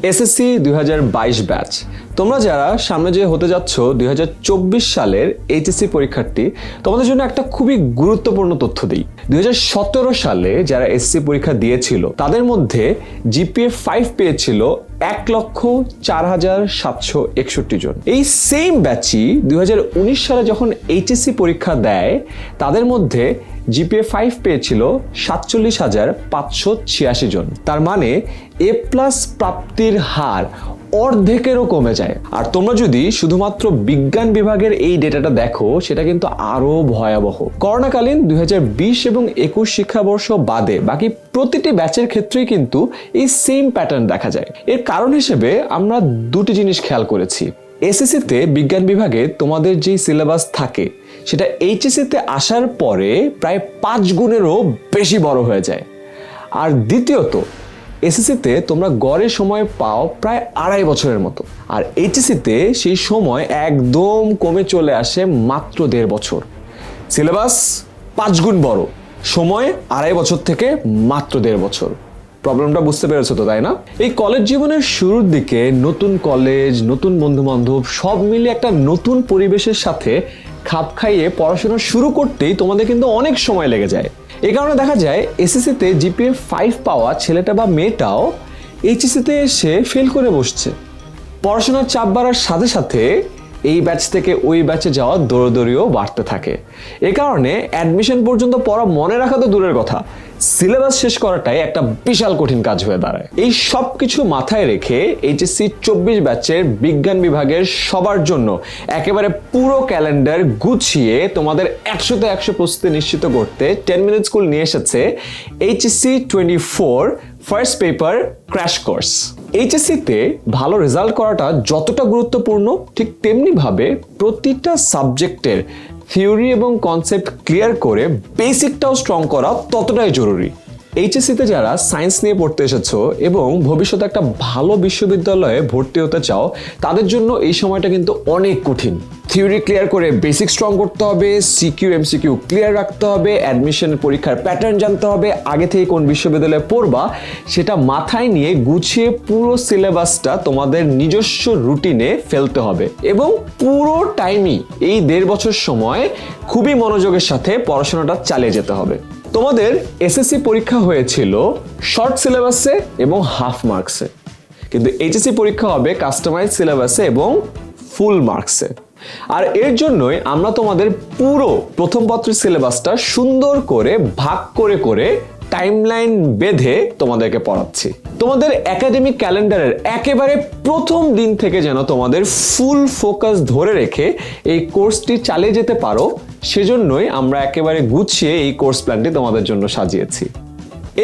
SSC 2022 batch, তোমরা যারা সামনে যে হতে যাচ্ছ 2024 সালের এইচএসসি পরীক্ষার্থী, তোমাদের জন্য একটা খুবই গুরুত্বপূর্ণ তথ্য দিই। 2017 সালে যারা এসএসসি পরীক্ষা দিয়েছিল তাদের মধ্যে জিপিএ 5 পেয়েছিল 1,04,761 জন। এই সেম ব্যাচই 2019 সালে যখন এইচএসসি পরীক্ষা দেয় তাদের মধ্যে জিপিএ 5 পেয়েছিল 47,586 জন। তার মানে এ প্লাস প্রাপ্তির হার অর্ধেকেরও কমে যায়। আর তোমরা যদি শুধুমাত্র বিজ্ঞান বিভাগের এই ডেটাটা দেখো, সেটা কিন্তু আরো ভয়াবহ। করোনাকালীন 2020 এবং 21 শিক্ষাবর্ষ বাদে বাকি প্রতিটি ব্যাচের ক্ষেত্রেই কিন্তু এই সেম প্যাটার্ন দেখা যায়। এর কারণ হিসেবে আমরা দুটি জিনিস খেয়াল করেছি। এসএসসিতে বিজ্ঞান বিভাগে তোমাদের যে সিলেবাস থাকে সেটা এইচএসসিতে আসার পরে প্রায় 5 গুণেরও বেশি বড় হয়ে যায়। আর দ্বিতীয়ত, এসএসসিতে তোমরা গড়ে সময় পাও প্রায় 2.5 বছরের মতো, আর এইচএসসিতে সেই সময় একদম কমে চলে আসে মাত্র 1.5 বছর। সিলেবাস 5 গুণ বড়, সময় 2.5 বছর থেকে মাত্র 1.5 বছর। প্রবলেমটা বুঝতে পেরেছো তো, তাই না? এই কলেজ জীবনের শুরুর দিকে নতুন কলেজ, নতুন বন্ধু বান্ধব সব মিলে একটা নতুন পরিবেশের সাথে খাপ খাইয়ে পড়াশোনা শুরু করতেই তোমাদের কিন্তু অনেক সময় লেগে যায়। এই কারণে দেখা যায় এসএসসিতে জিপিএ 5 পাওয়া ছেলেটা বা মেয়েটাও এইচএসসিতে এসে ফেল করে বসছে। পড়াশোনার চাপ বাড়ার সাথে সাথে এই ব্যাচ থেকে ওই ব্যাচে যাওয়া দৌড়দৌড়িও বাড়তে থাকে। এ কারণে অ্যাডমিশন পর্যন্ত পড়া মনে রাখা তো দূরের কথা, সিলেবাস শেষ করাটাই একটা বিশাল কঠিন কাজ হয়ে দাঁড়ায়। এই সব কিছু মাথায় রেখে এইচএসসি 24 ব্যাচের বিজ্ঞান বিভাগের সবার জন্য একেবারে পুরো ক্যালেন্ডার গুছিয়ে তোমাদের 100তে 100 প্রস্তুতি নিশ্চিত করতে 10 মিনিট স্কুল নিয়ে এসেছে HSC 24 first paper crash course. এইচএসসিতে ভালো রেজাল্ট করাটা যতটা গুরুত্বপূর্ণ, ঠিক তেমনি ভাবে প্রতিটা সাবজেক্টের থিওরি এবং কনসেপ্ট ক্লিয়ার করে বেসিকটাও স্ট্রং করা ততটাই জরুরি। এইচএসসিতে যারা সায়েন্স নিয়ে পড়তে এসেছো এবং ভবিষ্যতে একটা ভালো বিশ্ববিদ্যালয়ে ভর্তি হতে চাও, তাদের জন্য এই সময়টা কিন্তু অনেক কঠিন। থিওরি ক্লিয়ার করে বেসিক স্ট্রং করতে হবে, CQ+MCQ ক্লিয়ার রাখতে হবে, অ্যাডমিশন পরীক্ষার প্যাটার্ন জানতে হবে, আগে থেকে কোন বিশ্ববিদ্যালয়ে পড়বা সেটা মাথায় নিয়ে গুছিয়ে পুরো সিলেবাসটা তোমাদের নিজস্ব রুটিনে ফেলতে হবে এবং পুরো টাইমই এই 1.5 বছর সময় খুবই মনোযোগের সাথে পড়াশোনাটা চালিয়ে যেতে হবে। তোমাদের এসএসসি পরীক্ষা হয়েছিল শর্ট সিলেবাসে এবং হাফ মার্কসে, কিন্তু এইচএসসি পরীক্ষা হবে কাস্টমাইজ সিলেবাসে এবং ফুল মার্কসে। আর এর জন্যই আমরা তোমাদের পুরো প্রথম পত্রের সিলেবাসটা সুন্দর করে ভাগ করে করে টাইমলাইন বেঁধে তোমাদেরকে পড়াচ্ছি। তোমাদের একাডেমিক ক্যালেন্ডারের একেবারে প্রথম দিন থেকে যেন তোমাদের ফুল ফোকাস ধরে রেখে এই কোর্সটি চালিয়ে যেতে পারো, সেজন্যই আমরা একেবারে গুছিয়ে এই কোর্স প্ল্যানটি তোমাদের জন্য সাজিয়েছি।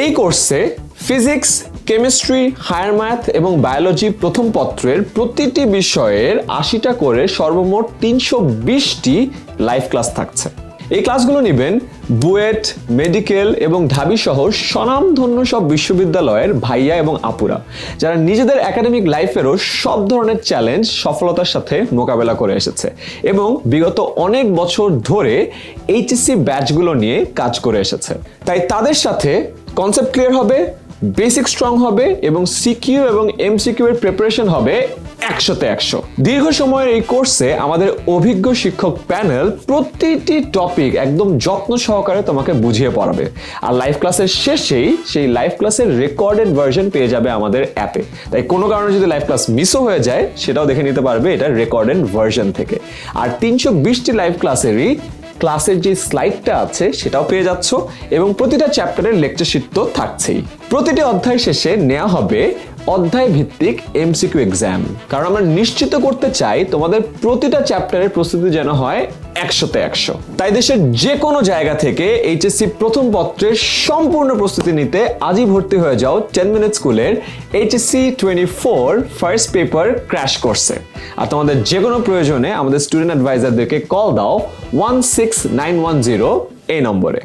এই কোর্সে ফিজিক্স, কেমিস্ট্রি, হায়ার ম্যাথ এবং বায়োলজি প্রথম পত্রের প্রতিটি বিষয়ের 80টা করে সর্বমোট 320টি লাইভ ক্লাস থাকছে। এই ক্লাসগুলো নেবেন বুয়েট, মেডিকেল এবং ঢাবি সহ স্বনামধন্য সব বিশ্ববিদ্যালয়ের ভাইয়া এবং আপুরা, যারা নিজেদের একাডেমিক লাইফেরও সব ধরনের চ্যালেঞ্জ সফলতার সাথে মোকাবেলা করে এসেছে এবং বিগত অনেক বছর ধরে এইচএসসি ব্যাচগুলো নিয়ে কাজ করে এসেছে। তাই তাদের সাথে কনসেপ্ট ক্লিয়ার হবে, বেসিক স্ট্রং হবে এবং সিকিউ এবং এমসিকিউ এর প্রিপারেশন হবে 100তে 100। দীর্ঘ সময়ের এই কোর্সে আমাদের অভিজ্ঞ শিক্ষক প্যানেল প্রতিটি টপিক একদম যত্ন সহকারে তোমাকে বুঝিয়ে পড়াবে। আর লাইভ ক্লাসের শেষেই সেই লাইভ ক্লাসের রেকর্ডেড ভার্সন পেয়ে যাবে আমাদের অ্যাপে। তাই কোনো কারণে যদি লাইভ ক্লাস মিসও হয়ে যায় সেটাও দেখে নিতে পারবে এটা রেকর্ডেড ভার্সন থেকে। আর 320টি লাইভ ক্লাসেরই ক্লাসের যে স্লাইডটা আছে সেটাও পেয়ে যাচ্ছ এবং প্রতিটা চ্যাপ্টারের লেকচার শিট তো থাকছেই। প্রতিটি অধ্যায় শেষে নেওয়া হবে অধ্যায় ভিত্তিক এমসিকিউ এক্সাম, কারণ আমরা নিশ্চিত করতে চাই তোমাদের প্রতিটা চ্যাপ্টারের প্রস্তুতি যেন হয় 100তে 100। তাই দেশের যে কোনো জায়গা থেকে এইচএসসি প্রথম পত্রের সম্পূর্ণ প্রস্তুতি নিতে আজই ভর্তি হয়ে যাও 10 মিনিট স্কুলের HSC 24 ফার্স্ট পেপার ক্র্যাশ কোর্সে। আর তোমাদের যে কোনো প্রয়োজনে আমাদের স্টুডেন্ট অ্যাডভাইজারদেরকে কল দাও 16910 এই নম্বরে।